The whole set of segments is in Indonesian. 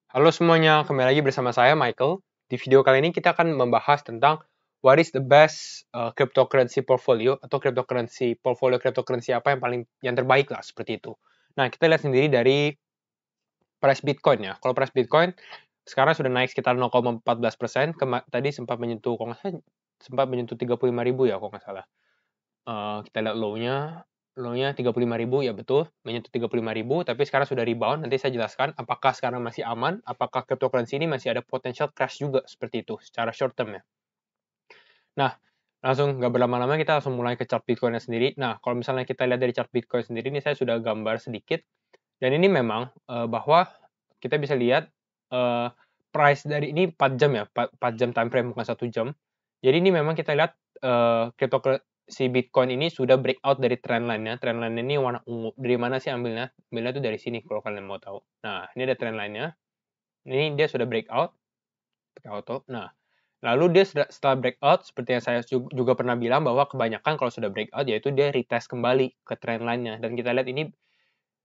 Halo semuanya, kembali lagi bersama saya Michael. Di video kali ini kita akan membahas tentang what is the best cryptocurrency portfolio atau cryptocurrency apa yang terbaik lah seperti itu. Nah, kita lihat sendiri dari price Bitcoin ya. Kalau price Bitcoin sekarang sudah naik sekitar 0,14%. Tadi sempat menyentuh, kalau nggak salah, sempat menyentuh 35.000 ya, kalau nggak salah. Kita lihat low-nya 35.000 ya betul, menyentuh 35.000 tapi sekarang sudah rebound. Nanti saya jelaskan apakah sekarang masih aman, apakah cryptocurrency ini masih ada potential crash juga seperti itu secara short term ya. Nah, langsung nggak berlama-lama kita langsung mulai ke chart Bitcoin-nya sendiri. Nah, kalau misalnya kita lihat dari chart Bitcoin sendiri ini saya sudah gambar sedikit dan ini memang bahwa kita bisa lihat uh, price dari ini 4 jam ya, 4 jam time frame bukan 1 jam. Jadi ini memang kita lihat si Bitcoin ini sudah breakout dari trendline-nya. Trendline ini warna ungu. Dari mana sih ambilnya? Ambilnya itu dari sini kalau kalian mau tahu. Nah, ini ada trendline-nya. Ini dia sudah breakout, pakai auto. Nah, lalu dia setelah breakout, seperti yang saya juga pernah bilang bahwa kebanyakan kalau sudah breakout yaitu dia retest kembali ke trendline-nya. Dan kita lihat ini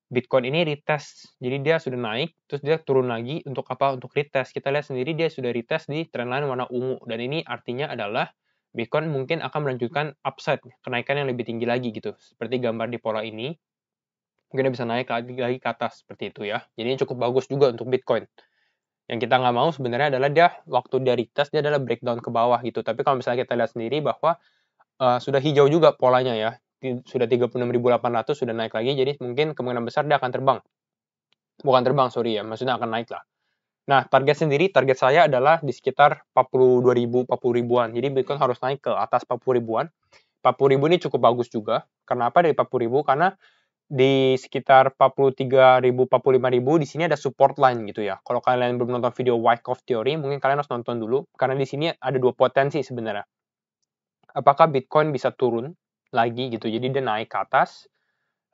Bitcoin ini retest, jadi dia sudah naik, terus dia turun lagi untuk apa? Untuk retest. Kita lihat sendiri dia sudah retest di trendline warna ungu, dan ini artinya adalah Bitcoin mungkin akan melanjutkan upside, kenaikan yang lebih tinggi lagi gitu. Seperti gambar di pola ini, mungkin dia bisa naik lagi ke atas seperti itu ya. Jadi ini cukup bagus juga untuk Bitcoin. Yang kita nggak mau sebenarnya adalah waktu dia retest dia adalah breakdown ke bawah gitu. Tapi kalau misalnya kita lihat sendiri bahwa sudah hijau juga polanya ya. Sudah 36.800 sudah naik lagi, jadi mungkin kemungkinan besar dia akan terbang. Bukan terbang, sorry ya, maksudnya akan naik lah. Nah, target saya adalah di sekitar 42.000, 40 ribuan. Jadi Bitcoin harus naik ke atas 40 ribuan. 40 ribu ini cukup bagus juga. Kenapa dari 40 ribu? Karena di sekitar 43.000, 45.000 di sini ada support line gitu ya. Kalau kalian belum nonton video Wyckoff Theory, mungkin kalian harus nonton dulu karena di sini ada dua potensi sebenarnya. Apakah Bitcoin bisa turun lagi gitu. Jadi dia naik ke atas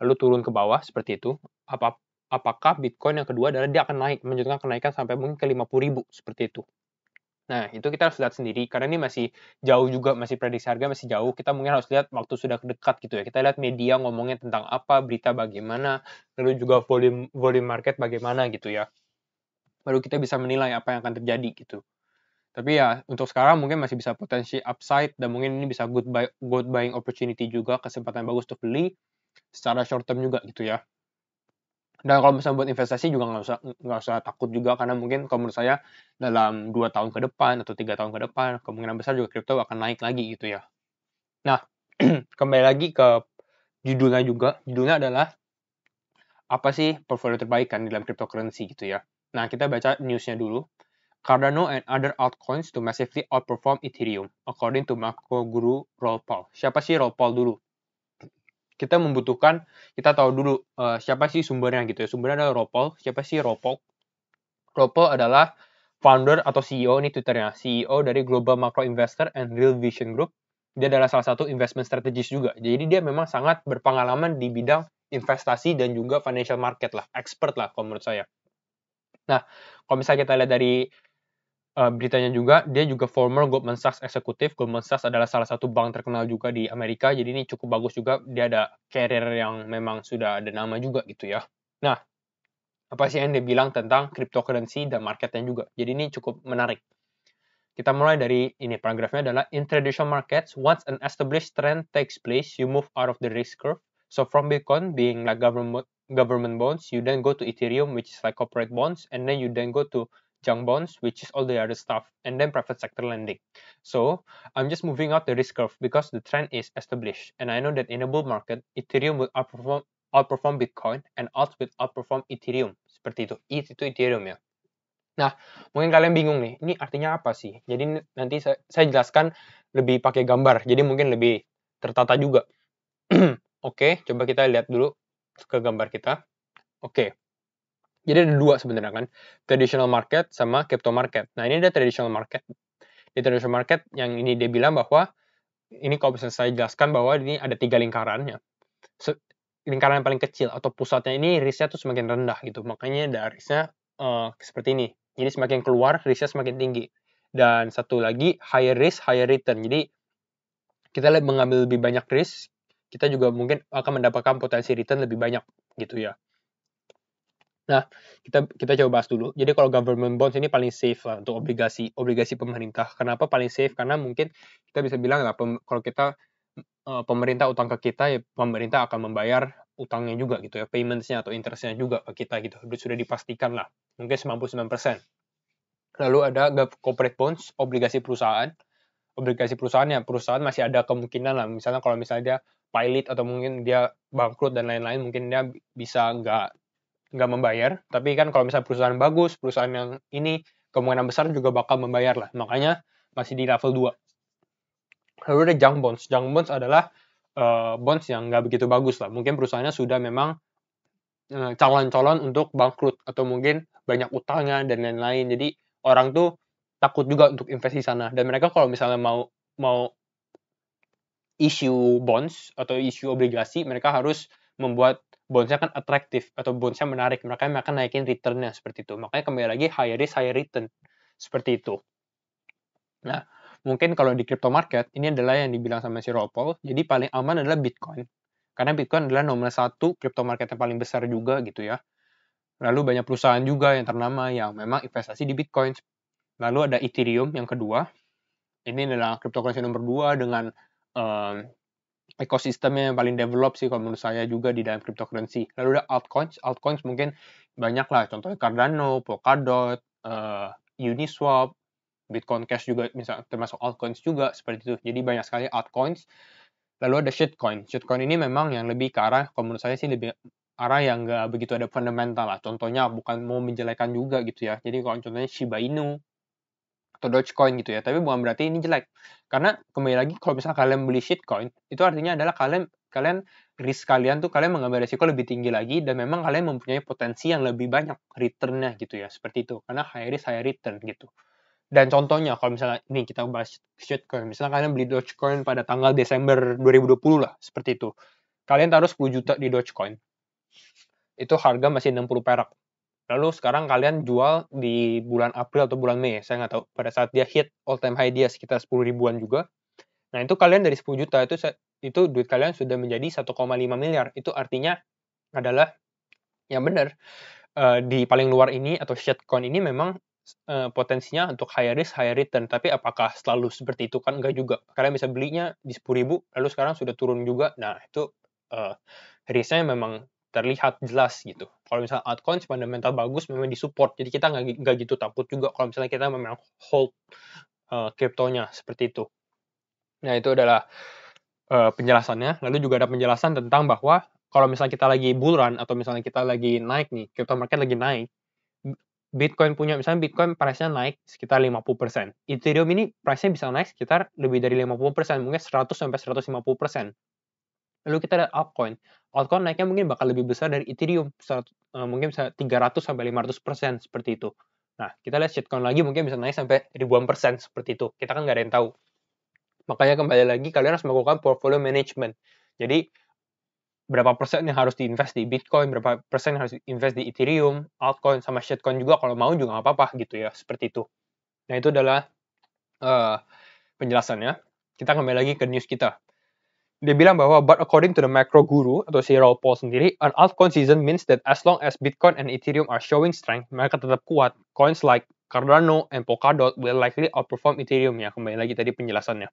lalu turun ke bawah seperti itu. Apakah Bitcoin yang kedua adalah dia akan naik, menunjukkan kenaikan sampai mungkin ke 50.000 seperti itu. Nah, itu kita harus lihat sendiri karena ini masih jauh juga, masih prediksi harga masih jauh. Kita mungkin harus lihat waktu sudah dekat gitu ya. Kita lihat media ngomongnya tentang apa, berita bagaimana, lalu juga volume market bagaimana gitu ya. Baru kita bisa menilai apa yang akan terjadi gitu. Tapi ya untuk sekarang mungkin masih bisa potensi upside dan mungkin ini bisa good buying opportunity juga, kesempatan bagus untuk beli secara short term juga gitu ya. Dan kalau misalnya buat investasi juga nggak usah takut juga karena mungkin kalau menurut saya dalam 2 tahun ke depan atau 3 tahun ke depan kemungkinan besar juga kripto akan naik lagi gitu ya. Nah, kembali lagi ke judulnya juga. Judulnya adalah apa sih portfolio terbaik kan dalam cryptocurrency gitu ya. Nah, kita baca newsnya dulu. Cardano and other altcoins to massively outperform Ethereum, according to macro guru Raoul Pal. Siapa sih Raoul Pal dulu? Kita tahu dulu siapa sih sumbernya gitu ya. Sumbernya adalah Raoul Pal. Siapa sih Raoul Pal? Ropo adalah founder atau CEO, ini Twitternya, CEO dari Global Macro Investor and Real Vision Group. Dia adalah salah satu investment strategist juga. Jadi dia memang sangat berpengalaman di bidang investasi dan juga financial market lah, expert lah kalau menurut saya. Nah, kalau misalnya kita lihat dari beritanya juga, dia juga former Goldman Sachs eksekutif. Goldman Sachs adalah salah satu bank terkenal juga di Amerika, jadi ini cukup bagus juga. Dia ada career yang memang sudah ada nama juga gitu ya. Nah, apa sih yang dia bilang tentang cryptocurrency dan marketnya juga. Jadi ini cukup menarik. Kita mulai dari ini, paragrafnya adalah in traditional markets, once an established trend takes place, you move out of the risk curve. So from Bitcoin being like government bonds, you then go to Ethereum, which is like corporate bonds, and then you then go to junk bonds, which is all the other stuff, and then private sector lending. So I'm just moving out the risk curve because the trend is established, and I know that in a bull market, Ethereum will outperform Bitcoin, and alts will outperform Ethereum. Seperti itu. ETH itu Ethereum ya. Nah, mungkin kalian bingung nih, ini artinya apa sih? Jadi nanti saya jelaskan lebih pakai gambar, jadi mungkin lebih tertata juga. Oke, coba kita lihat dulu ke gambar kita. Oke, jadi ada dua sebenarnya kan, traditional market sama crypto market. Nah, ini ada traditional market. Di traditional market yang ini dia bilang bahwa, ini kalau misalnya saya jelaskan bahwa ini ada 3 lingkaran ya. Lingkaran yang paling kecil atau pusatnya ini risknya tuh semakin rendah gitu, makanya ada risknya seperti ini. Jadi semakin keluar risknya semakin tinggi. Dan satu lagi higher risk higher return. Jadi kita mengambil lebih banyak risk, kita juga mungkin akan mendapatkan potensi return lebih banyak gitu ya. Nah, kita coba bahas dulu. Jadi kalau government bonds ini paling safe lah untuk obligasi pemerintah. Kenapa paling safe? Karena mungkin kita bisa bilang lah kalau kita pemerintah utang ke kita, ya pemerintah akan membayar utangnya juga gitu ya, payments-nya atau interest-nya juga ke kita gitu. Sudah dipastikan lah, mungkin 99%. Lalu ada corporate bonds, obligasi perusahaan. Obligasi perusahaan ya, perusahaan masih ada kemungkinan lah, misalnya kalau misalnya dia pilot atau mungkin dia bangkrut dan lain-lain, mungkin dia bisa nggak membayar. Tapi kan kalau misalnya perusahaan bagus, perusahaan yang ini kemungkinan besar juga bakal membayar lah. Makanya masih di level 2. Lalu ada junk bonds. Junk bonds adalah bonds yang nggak begitu bagus lah. Mungkin perusahaannya sudah memang calon-calon untuk bangkrut atau mungkin banyak utangnya dan lain-lain. Jadi orang tuh takut juga untuk investasi sana. Dan mereka kalau misalnya mau issue bonds atau issue obligasi, mereka harus membuat bondsnya kan atraktif atau bondsnya menarik. Mereka akan naikin returnnya seperti itu. Makanya kembali lagi high risk, high return. Seperti itu. Nah, mungkin kalau di crypto market, ini adalah yang dibilang sama si Ropol, jadi paling aman adalah Bitcoin. Karena Bitcoin adalah nomor 1 crypto market yang paling besar juga gitu ya. Lalu banyak perusahaan juga yang ternama yang memang investasi di Bitcoin. Lalu ada Ethereum yang kedua. Ini adalah cryptocurrency nomor 2 dengan ekosistemnya yang paling develop sih kalau menurut saya juga di dalam cryptocurrency. Lalu ada altcoins. Altcoins mungkin banyak lah, contohnya Cardano, Polkadot, Uniswap, Bitcoin Cash juga misalnya termasuk altcoins juga seperti itu. Jadi banyak sekali altcoins. Lalu ada shitcoin. Shitcoin ini memang yang lebih ke arah, kalau menurut saya sih lebih arah yang nggak begitu ada fundamental lah. Contohnya bukan mau menjelekan juga gitu ya. Jadi kalau contohnya Shiba Inu atau Dogecoin gitu ya. Tapi bukan berarti ini jelek. Karena kembali lagi kalau misalnya kalian beli shitcoin, itu artinya adalah kalian risk kalian tuh kalian mengambil resiko lebih tinggi lagi dan memang kalian mempunyai potensi yang lebih banyak returnnya gitu ya. Seperti itu. Karena high risk high return gitu. Dan contohnya, kalau misalnya ini kita bahas shitcoin, misalnya kalian beli Dogecoin pada tanggal Desember 2020 lah, seperti itu. Kalian taruh 10 juta di Dogecoin. Itu harga masih 60 perak. Lalu sekarang kalian jual di bulan April atau bulan Mei, saya nggak tahu. Pada saat dia hit all time high dia sekitar 10 ribuan juga. Nah itu kalian dari 10 juta itu duit kalian sudah menjadi 1,5 miliar. Itu artinya adalah yang benar di paling luar ini atau shitcoin ini memang potensinya untuk high risk, high return. Tapi apakah selalu seperti itu kan? Enggak juga. Kalian bisa belinya di 10.000, lalu sekarang sudah turun juga. Nah, itu risknya memang terlihat jelas gitu. Kalau misalnya altcoin fundamental bagus, memang disupport. Jadi kita nggak gitu takut juga kalau misalnya kita memang hold kriptonya seperti itu. Nah, itu adalah penjelasannya. Lalu juga ada penjelasan tentang bahwa kalau misalnya kita lagi bull run atau misalnya kita lagi naik nih, crypto market lagi naik, Bitcoin punya, misalnya Bitcoin price-nya naik sekitar 50%. Ethereum ini price-nya bisa naik sekitar lebih dari 50%, mungkin 100-150%. Lalu kita ada altcoin. Altcoin naiknya mungkin bakal lebih besar dari Ethereum, mungkin bisa 300-500% seperti itu. Nah, kita lihat shitcoin lagi mungkin bisa naik sampai ribuan persen seperti itu. Kita kan nggak ada yang tahu. Makanya kembali lagi kalian harus melakukan portfolio management. Jadi berapa persen yang harus diinvest di Bitcoin, berapa persen yang harus diinvest di Ethereum, altcoin, sama shitcoin juga kalau mau juga nggak apa-apa gitu ya, seperti itu. Nah itu adalah penjelasannya. Kita kembali lagi ke news kita. Dia bilang bahwa, but according to the macro guru atau si Raul Paul sendiri, an altcoin season means that as long as Bitcoin and Ethereum are showing strength, mereka tetap kuat. Coins like Cardano and Polkadot will likely outperform Ethereum ya. Kembali lagi tadi penjelasannya.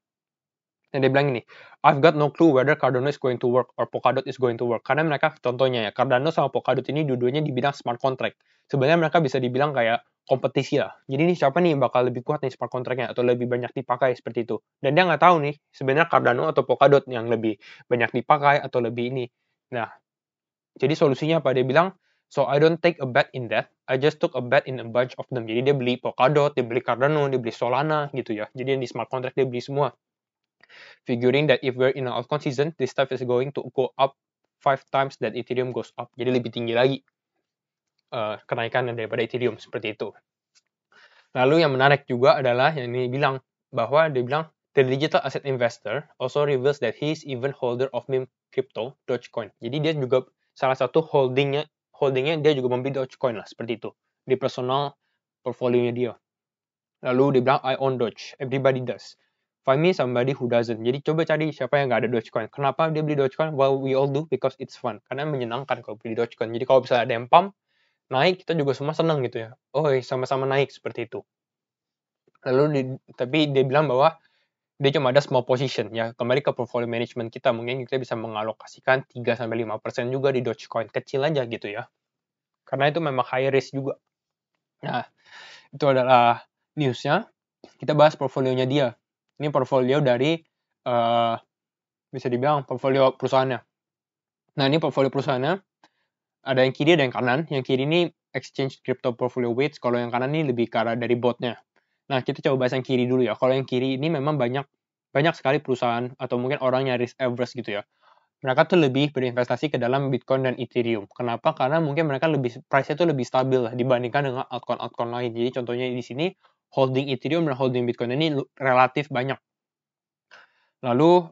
Dan dia bilang ini, I've got no clue whether Cardano is going to work or Polkadot is going to work. Karena mereka, contohnya ya, Cardano sama Polkadot ini dua-duanya di bidang smart contract. Sebenarnya mereka bisa dibilang kayak kompetisi lah. Jadi nih siapa nih yang bakal lebih kuat nih smart contract-nya atau lebih banyak dipakai seperti itu. Dan dia nggak tahu nih sebenarnya Cardano atau Polkadot yang lebih banyak dipakai atau lebih ini. Nah, jadi solusinya apa? Dia bilang, so I don't take a bet in that, I just took a bet in a bunch of them. Jadi dia beli Polkadot, dia beli Cardano, dia beli Solana gitu ya. Jadi yang di smart contract dia beli semua. Figuring that if we're in an altcoin season, this stuff is going to go up 5 times that Ethereum goes up. Jadi lebih tinggi lagi kenaikan daripada Ethereum seperti itu. Lalu yang menarik juga adalah yang ini bilang bahwa dia bilang the digital asset investor also reveals that he is even holder of meme crypto Dogecoin. Jadi dia juga salah satu holdingnya dia juga membeli Dogecoin lah seperti itu di personal portfolio-nya dia. Lalu dia bilang I own Doge, everybody does. Find me somebody who doesn't. Jadi coba cari siapa yang nggak ada Dogecoin. Kenapa dia beli Dogecoin? Well, we all do because it's fun. Karena menyenangkan kalau beli Dogecoin. Jadi kalau misalnya ada yang pump, naik, kita juga semua senang gitu ya. Oh, sama-sama naik seperti itu. Lalu tapi dia bilang bahwa dia cuma ada small position ya. Kembali ke portfolio management kita, mungkin kita bisa mengalokasikan 3-5% juga di Dogecoin, kecil aja gitu ya. Karena itu memang high risk juga. Nah, itu adalah newsnya. Kita bahas portfolionya dia. Ini portfolio dari bisa dibilang portfolio perusahaannya. Nah, ini portfolio perusahaannya. Ada yang kiri, ada yang kanan. Yang kiri ini exchange crypto portfolio weights. Kalau yang kanan ini lebih ke arah dari botnya. Nah, kita coba bahas yang kiri dulu ya. Kalau yang kiri ini memang banyak sekali perusahaan atau mungkin orang yang risk averse gitu ya. Mereka tuh lebih berinvestasi ke dalam Bitcoin dan Ethereum. Kenapa? Karena mungkin mereka price-nya tuh lebih stabil lah dibandingkan dengan altcoin-altcoin lain. Jadi contohnya di sini holding Ethereum dan holding Bitcoin ini relatif banyak. Lalu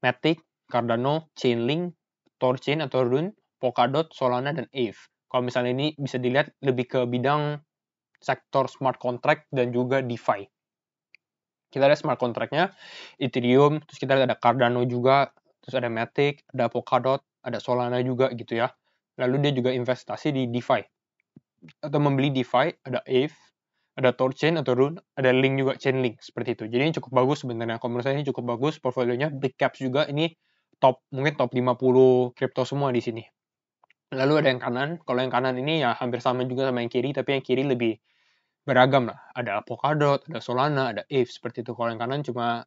Matic, Cardano, Chainlink, Thorchain atau Rune, Polkadot, Solana, dan Aave. Kalau misalnya ini bisa dilihat lebih ke bidang sektor smart contract dan juga DeFi. Kita ada smart contract-nya, Ethereum, terus kita ada Cardano juga, terus ada Matic, ada Polkadot, ada Solana juga gitu ya. Lalu dia juga investasi di DeFi. Atau membeli DeFi, ada Aave, ada Thorchain atau Rune, ada Link juga, Chainlink, seperti itu. Jadi ini cukup bagus sebenarnya. Kalau menurut saya ini cukup bagus, portfolionya big caps juga, ini mungkin top 50 crypto semua di sini. Lalu ada yang kanan, kalau yang kanan ini ya hampir sama juga sama yang kiri, tapi yang kiri lebih beragam lah. Ada Polkadot, ada Solana, ada Aave, seperti itu. Kalau yang kanan cuma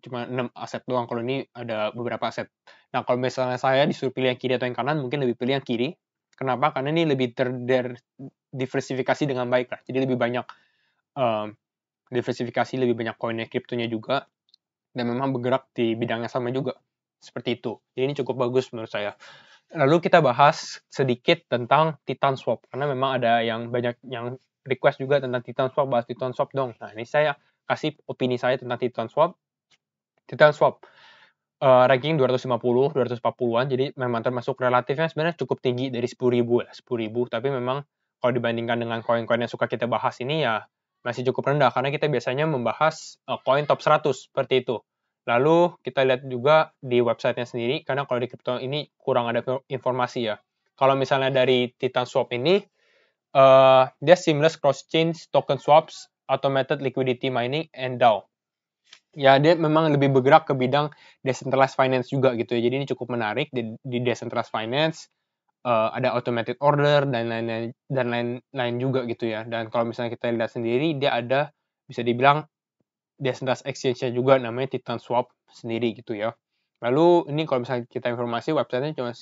6 aset doang, kalau ini ada beberapa aset. Nah, kalau misalnya saya disuruh pilih yang kiri atau yang kanan, mungkin lebih pilih yang kiri. Kenapa? Karena ini lebih terdiversifikasi dengan baik lah. Jadi lebih banyak diversifikasi, lebih banyak koinnya, kriptonya juga, dan memang bergerak di bidang yang sama juga. Seperti itu. Jadi ini cukup bagus menurut saya. Lalu kita bahas sedikit tentang Titan Swap, karena memang ada yang banyak yang request juga tentang Titan Swap, bahas Titan Swap dong. Nah, ini saya kasih opini saya tentang Titan Swap. Titan Swap ranking 250, 240-an, jadi memang termasuk relatifnya sebenarnya cukup tinggi dari 10.000 ya, 10.000, tapi memang kalau dibandingkan dengan koin-koin yang suka kita bahas ini ya masih cukup rendah, karena kita biasanya membahas koin top 100, seperti itu. Lalu kita lihat juga di websitenya sendiri, karena kalau di crypto ini kurang ada informasi ya. Kalau misalnya dari Titan Swap ini, dia seamless cross-chain token swaps, automated liquidity mining, and DAO. Ya, dia memang lebih bergerak ke bidang decentralized finance juga gitu ya. Jadi ini cukup menarik di decentralized finance, ada automated order dan lain-lain juga gitu ya. Dan kalau misalnya kita lihat sendiri, dia ada bisa dibilang decentralized exchange-nya juga namanya Titan Swap sendiri gitu ya. Lalu ini kalau misalnya kita informasi websitenya cuma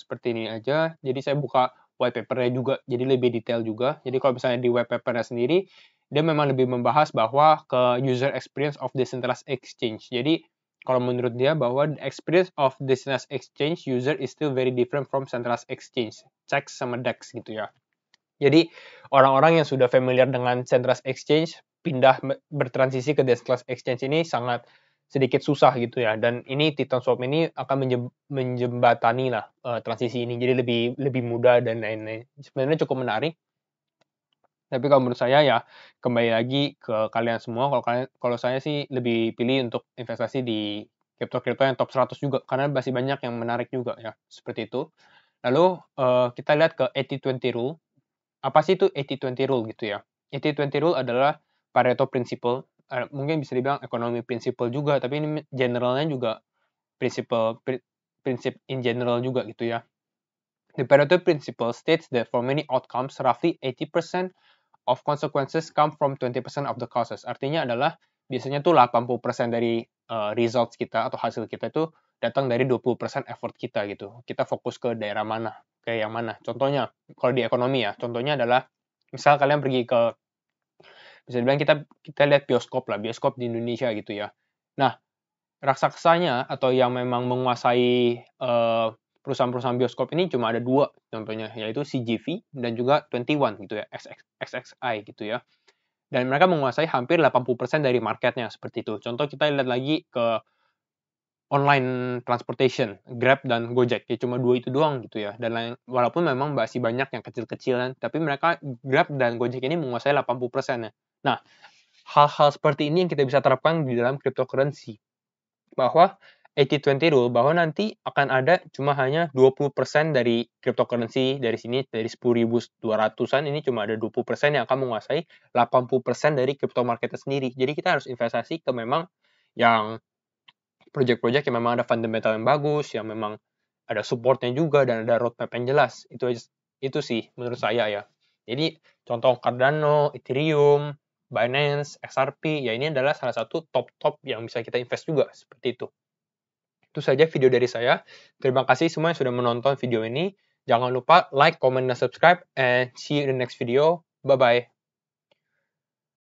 seperti ini aja. Jadi saya buka white paper-nya juga, jadi lebih detail juga. Jadi kalau misalnya di white paper-nya sendiri, dia memang lebih membahas bahwa ke user experience of decentralized exchange. Jadi kalau menurut dia bahwa the experience of decentralized exchange user is still very different from centralized exchange, CEX sama DEX gitu ya. Jadi orang-orang yang sudah familiar dengan centralized exchange pindah bertransisi ke decentralized exchange ini sangat sedikit susah gitu ya. Dan ini Titan Swap ini akan menjembatani lah transisi ini, jadi lebih mudah dan lain-lain. Sebenarnya cukup menarik. Tapi kalau menurut saya ya kembali lagi ke kalian semua. Kalau saya sih lebih pilih untuk investasi di kripto-kripto yang top 100 juga, karena masih banyak yang menarik juga ya, seperti itu. Lalu kita lihat ke 80-20 rule. Apa sih itu 80-20 rule gitu ya? 80-20 rule adalah Pareto Principle. Mungkin bisa dibilang ekonomi principle juga, tapi ini generalnya juga prinsip in general juga gitu ya. The Pareto Principle states that for many outcomes, roughly 80% of consequences come from 20% of the causes. Artinya adalah biasanya tuh 80% dari results kita atau hasil kita itu datang dari 20% effort kita gitu. Kita fokus ke daerah mana, ke yang mana. Contohnya, kalau di ekonomi ya, contohnya adalah misal kalian pergi ke, bisa dibilang kita lihat bioskop lah, bioskop di Indonesia gitu ya. Nah, raksasanya atau yang memang menguasai perusahaan-perusahaan bioskop ini cuma ada dua contohnya, yaitu CGV dan juga 21 gitu ya, XXI gitu ya. Dan mereka menguasai hampir 80% dari marketnya seperti itu. Contoh kita lihat lagi ke online transportation, Grab dan Gojek. Ya cuma dua itu doang gitu ya. Dan walaupun memang masih banyak yang kecil-kecilan, tapi mereka Grab dan Gojek ini menguasai 80%-nya. Nah, hal-hal seperti ini yang kita bisa terapkan di dalam cryptocurrency. Bahwa 80-20 rule, bahwa nanti akan ada cuma hanya 20% dari cryptocurrency dari sini, dari 10.200-an ini cuma ada 20% yang akan menguasai 80% dari crypto marketnya sendiri. Jadi kita harus investasi ke memang yang project-project yang memang ada fundamental yang bagus, yang memang ada supportnya juga dan ada roadmap yang jelas. Itu sih menurut saya ya. Jadi contoh Cardano, Ethereum, Binance, XRP, ya ini adalah salah satu top-top yang bisa kita invest juga seperti itu. Itu saja video dari saya. Terima kasih semua yang sudah menonton video ini. Jangan lupa like, comment, dan subscribe. And see you in the next video. Bye-bye.